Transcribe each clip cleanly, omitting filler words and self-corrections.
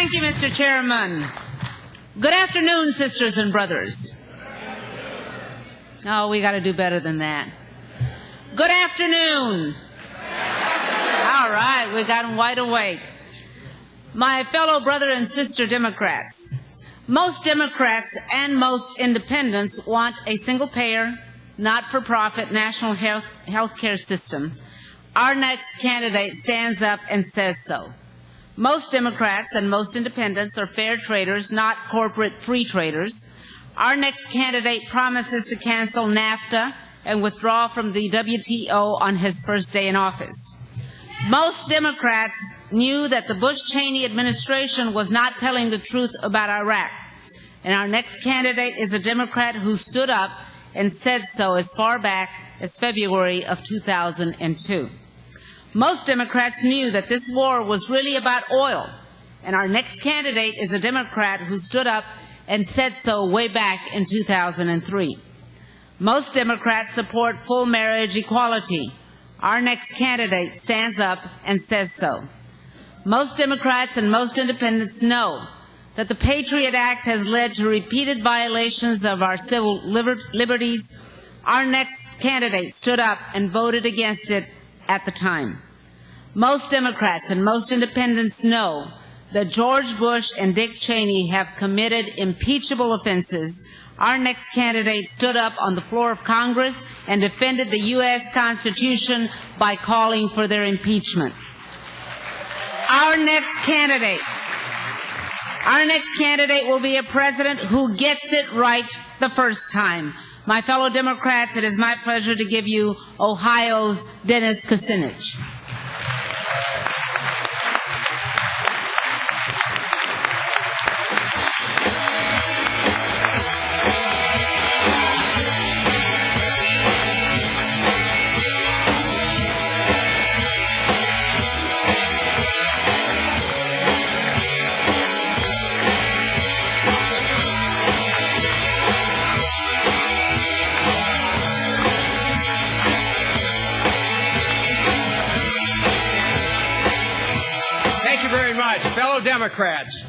Thank you, Mr. Chairman. Good afternoon, sisters and brothers. Oh, we got to do better than that. Good afternoon. All right, we got them wide awake. My fellow brother and sister Democrats, most Democrats and most independents want a single-payer, not-for-profit national health care system. Our next candidate stands up and says so. Most Democrats and most independents are fair traders, not corporate free traders. Our next candidate promises to cancel NAFTA and withdraw from the WTO on his first day in office. Most Democrats knew that the Bush-Cheney administration was not telling the truth about Iraq. And our next candidate is a Democrat who stood up and said so as far back as February of 2002. Most Democrats knew that this war was really about oil, and our next candidate is a Democrat who stood up and said so way back in 2003. Most Democrats support full marriage equality. Our next candidate stands up and says so. Most Democrats and most independents know that the Patriot Act has led to repeated violations of our civil liberties. Our next candidate stood up and voted against it at the time. Most Democrats and most independents know that George Bush and Dick Cheney have committed impeachable offenses. Our next candidate stood up on the floor of Congress and defended the U.S. Constitution by calling for their impeachment. Our next candidate will be a president who gets it right the first time. My fellow Democrats, it is my pleasure to give you Ohio's Dennis Kucinich. Fellow Democrats,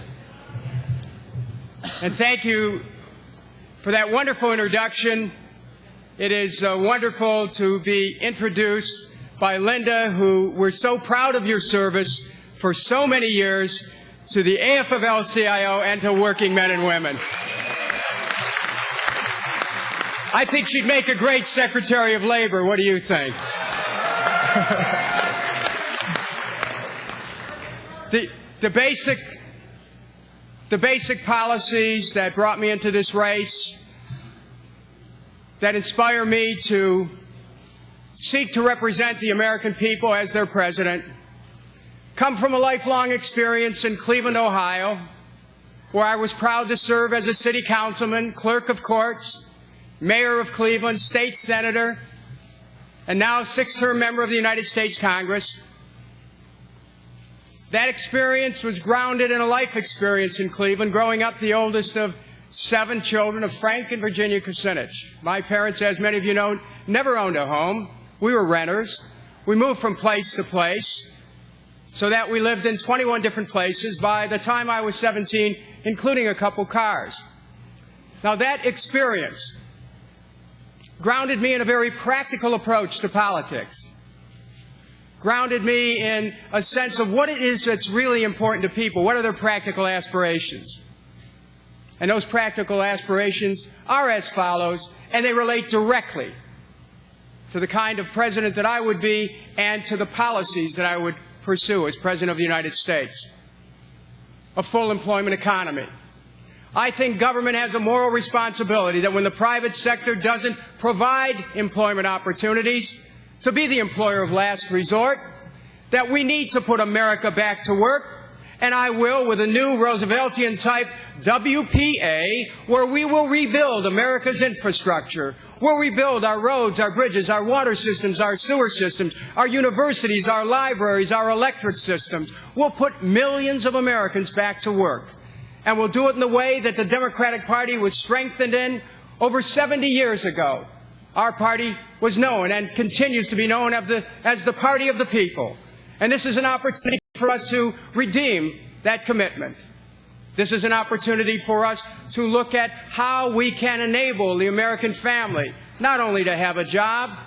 and thank you for that wonderful introduction. It is wonderful to be introduced by Linda, who we're so proud of your service for so many years to the AFL-CIO and to working men and women. I think she'd make a great Secretary of Labor. What do you think? The basic policies that brought me into this race, that inspire me to seek to represent the American people as their president, come from a lifelong experience in Cleveland, Ohio, where I was proud to serve as a city councilman, clerk of courts, mayor of Cleveland, state senator, and now sixth-term member of the United States Congress. That experience was grounded in a life experience in Cleveland, growing up the oldest of 7 children of Frank and Virginia Kucinich. My parents, as many of you know, never owned a home. We were renters. We moved from place to place so that we lived in 21 different places by the time I was 17, including a couple cars. Now, that experience grounded me in a very practical approach to politics. Grounded me in a sense of what it is that's really important to people. What are their practical aspirations? And those practical aspirations are as follows, and they relate directly to the kind of president that I would be and to the policies that I would pursue as President of the United States. A full employment economy. I think government has a moral responsibility that when the private sector doesn't provide employment opportunities, to be the employer of last resort, that we need to put America back to work, and I will with a new Rooseveltian-type WPA, where we will rebuild America's infrastructure, where we build our roads, our bridges, our water systems, our sewer systems, our universities, our libraries, our electric systems. We'll put millions of Americans back to work, and we'll do it in the way that the Democratic Party was strengthened in over 70 years ago. Our party was known and continues to be known as the party of the people. And this is an opportunity for us to redeem that commitment. This is an opportunity for us to look at how we can enable the American family not only to have a job,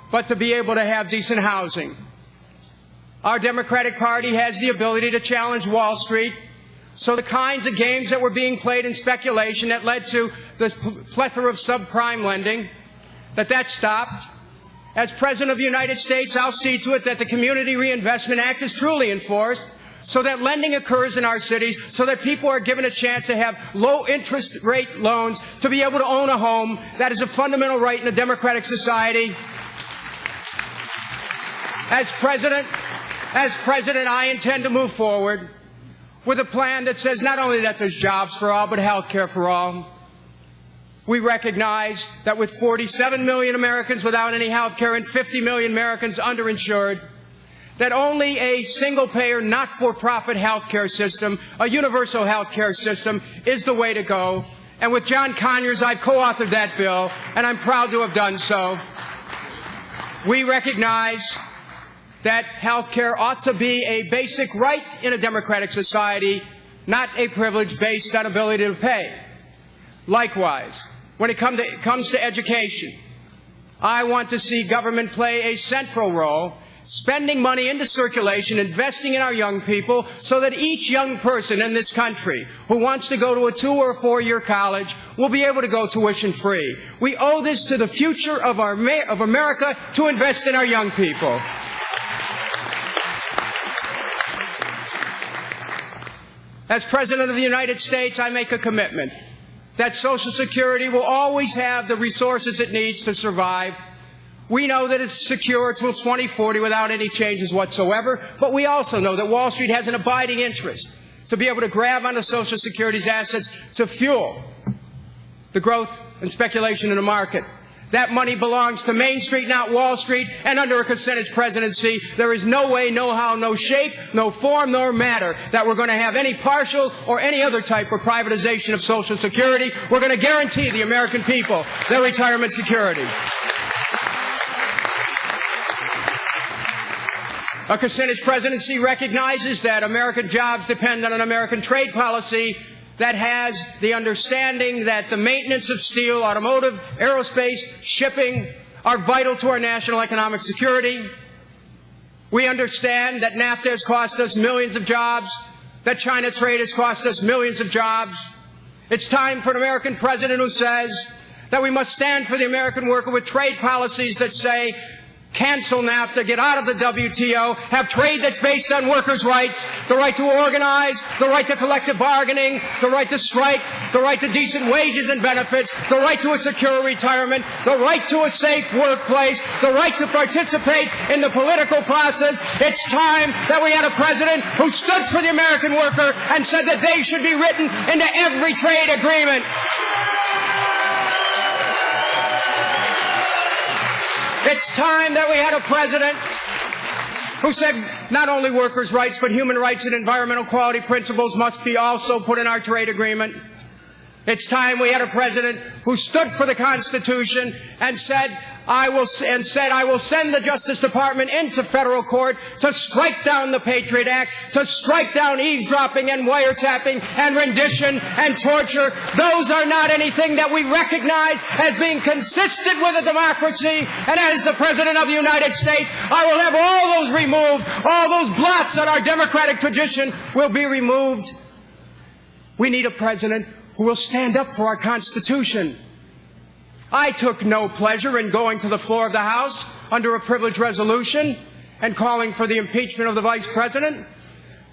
but to be able to have decent housing. Our Democratic Party has the ability to challenge Wall Street, so the kinds of games that were being played in speculation that led to this plethora of subprime lending, that stopped. As President of the United States, I'll see to it that the Community Reinvestment Act is truly enforced, so that lending occurs in our cities, so that people are given a chance to have low interest rate loans, to be able to own a home. That is a fundamental right in a democratic society. As President, I intend to move forward with a plan that says not only that there's jobs for all, but health care for all. We recognize that with 47 million Americans without any health care and 50 million Americans underinsured, that only a single-payer, not-for-profit health care system, a universal health care system, is the way to go. And with John Conyers, I've co-authored that bill, and I'm proud to have done so. We recognize that health care ought to be a basic right in a democratic society, not a privilege based on ability to pay. Likewise, when it comes to education, I want to see government play a central role, spending money into circulation, investing in our young people, so that each young person in this country who wants to go to a 2- or 4-year college will be able to go tuition free. We owe this to the future of America to invest in our young people. As President of the United States, I make a commitment that Social Security will always have the resources it needs to survive. We know that it's secure till 2040 without any changes whatsoever, but we also know that Wall Street has an abiding interest to be able to grab onto Social Security's assets to fuel the growth and speculation in the market. That money belongs to Main Street, not Wall Street, and under a Kucinich presidency, there is no way, no how, no shape, no form, nor matter that we're going to have any partial or any other type of privatization of Social Security. We're going to guarantee the American people their retirement security. A Kucinich presidency recognizes that American jobs depend on an American trade policy that has the understanding that the maintenance of steel, automotive, aerospace, shipping are vital to our national economic security. We understand that NAFTA has cost us millions of jobs, that China trade has cost us millions of jobs. It's time for an American president who says that we must stand for the American worker with trade policies that say, cancel NAFTA, get out of the WTO, have trade that's based on workers' rights, the right to organize, the right to collective bargaining, the right to strike, the right to decent wages and benefits, the right to a secure retirement, the right to a safe workplace, the right to participate in the political process. It's time that we had a president who stood for the American worker and said that they should be written into every trade agreement. It's time that we had a president who said not only workers' rights, but human rights and environmental quality principles must be also put in our trade agreement. It's time we had a president who stood for the Constitution and said, I will send the Justice Department into federal court to strike down the Patriot Act, to strike down eavesdropping and wiretapping and rendition and torture. Those are not anything that we recognize as being consistent with a democracy. And as the President of the United States, I will have all those removed. All those blots on our democratic tradition will be removed. We need a president who will stand up for our Constitution. I took no pleasure in going to the floor of the House under a privileged resolution and calling for the impeachment of the Vice President.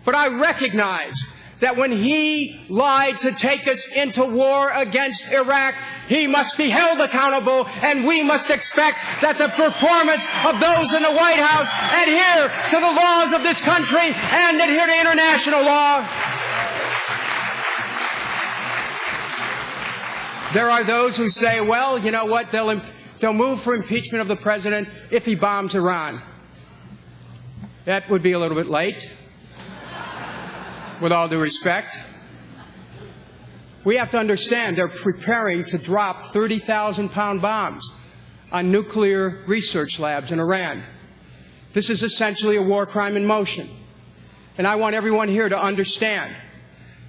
But I recognize that when he lied to take us into war against Iraq, he must be held accountable, and we must expect that the performance of those in the White House adhere to the laws of this country and adhere to international law. There are those who say, well, you know what, they'll move for impeachment of the president if he bombs Iran. That would be a little bit late, with all due respect. We have to understand they're preparing to drop 30,000-pound bombs on nuclear research labs in Iran. This is essentially a war crime in motion. And I want everyone here to understand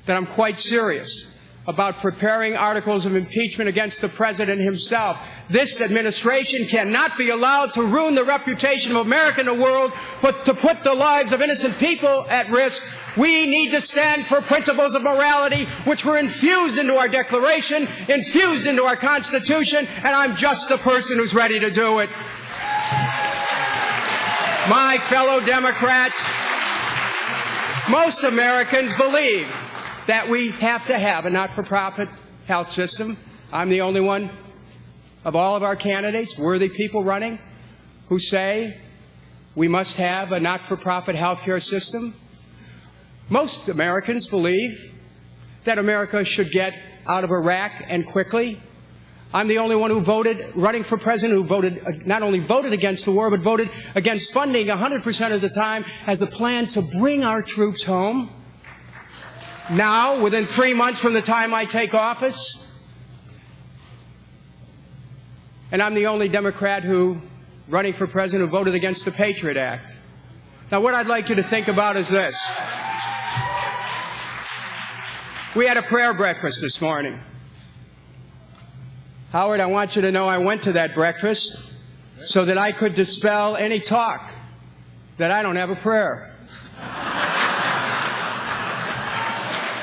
that I'm quite serious about preparing articles of impeachment against the President himself. This administration cannot be allowed to ruin the reputation of America in the world, but to put the lives of innocent people at risk. We need to stand for principles of morality, which were infused into our Declaration, infused into our Constitution, and I'm just the person who's ready to do it. My fellow Democrats, most Americans believe that we have to have a not-for-profit health system. I'm the only one of all of our candidates, worthy people running, who say we must have a not-for-profit health care system. Most Americans believe that America should get out of Iraq and quickly. I'm the only one who voted, running for president, who voted, not only voted against the war, but voted against funding 100% of the time as a plan to bring our troops home. Now, within 3 months from the time I take office, and I'm the only Democrat who, running for president, who voted against the Patriot Act. Now, what I'd like you to think about is this. We had a prayer breakfast this morning. Howard, I want you to know I went to that breakfast so that I could dispel any talk that I don't have a prayer.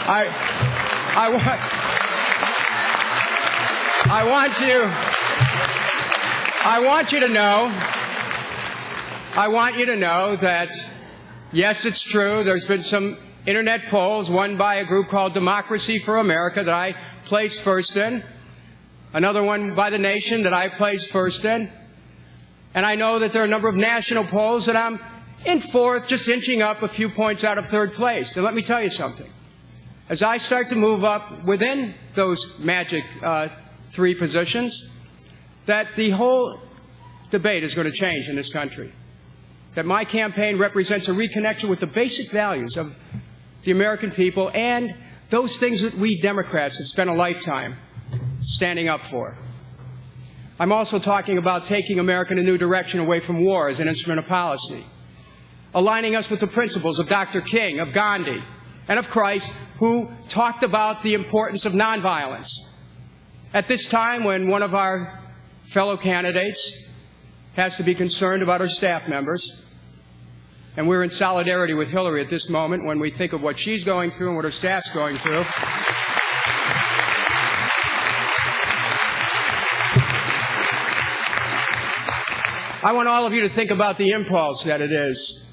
I want you to know that, yes, it's true, there's been some internet polls, one by a group called Democracy for America that I placed first in, another one by The Nation that I placed first in, and I know that there are a number of national polls that I'm in fourth, just inching up a few points out of third place. And let me tell you something. As I start to move up within those magic 3 positions, that the whole debate is going to change in this country. That my campaign represents a reconnection with the basic values of the American people and those things that we Democrats have spent a lifetime standing up for. I'm also talking about taking America in a new direction away from war as an instrument of policy, aligning us with the principles of Dr. King, of Gandhi, and of Christ, who talked about the importance of nonviolence. At this time, when one of our fellow candidates has to be concerned about her staff members, and we're in solidarity with Hillary at this moment when we think of what she's going through and what her staff's going through. I want all of you to think about the impulse that it is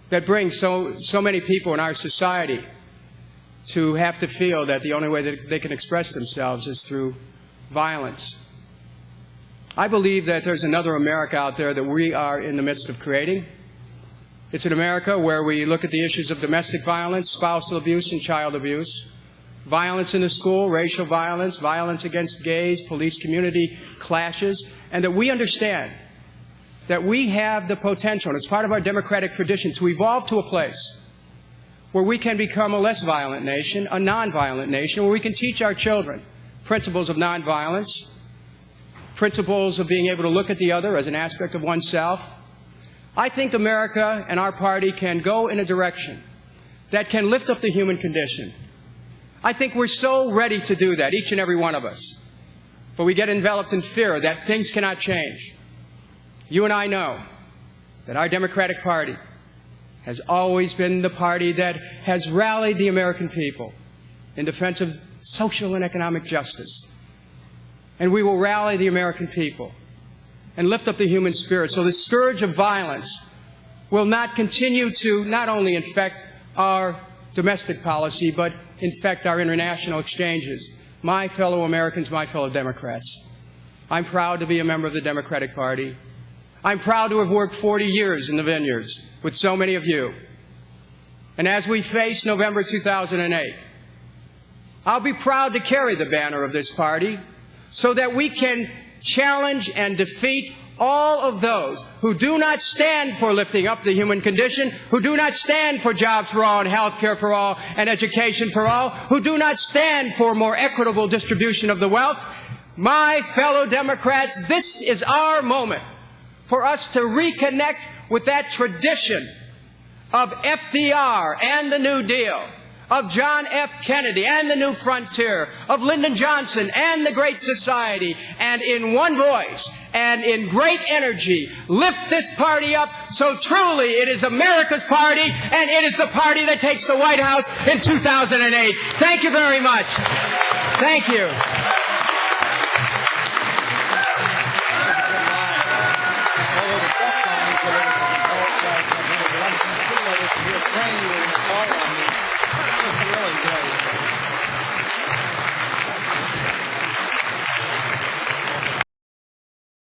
that brings so many people in our society to have to feel that the only way that they can express themselves is through violence. I believe that there's another America out there that we are in the midst of creating. It's an America where we look at the issues of domestic violence, spousal abuse, and child abuse, violence in the school, racial violence, violence against gays, police community clashes, and that we understand that we have the potential, and it's part of our democratic tradition, to evolve to a place where we can become a less violent nation, a nonviolent nation, where we can teach our children principles of nonviolence, principles of being able to look at the other as an aspect of oneself. I think America and our party can go in a direction that can lift up the human condition. I think we're so ready to do that, each and every one of us. But we get enveloped in fear that things cannot change. You and I know that our Democratic Party has always been the party that has rallied the American people in defense of social and economic justice. And we will rally the American people and lift up the human spirit so the scourge of violence will not continue to not only infect our domestic policy, but infect our international exchanges. My fellow Americans, my fellow Democrats, I'm proud to be a member of the Democratic Party. I'm proud to have worked 40 years in the vineyards with so many of you. And as we face November 2008, I'll be proud to carry the banner of this party so that we can challenge and defeat all of those who do not stand for lifting up the human condition, who do not stand for jobs for all and health care for all and education for all, who do not stand for more equitable distribution of the wealth. My fellow Democrats, this is our moment for us to reconnect with that tradition of FDR and the New Deal, of John F. Kennedy and the New Frontier, of Lyndon Johnson and the Great Society, and in one voice and in great energy lift this party up so truly it is America's party, and it is the party that takes the White House in 2008. Thank you very much. Thank you. Really great.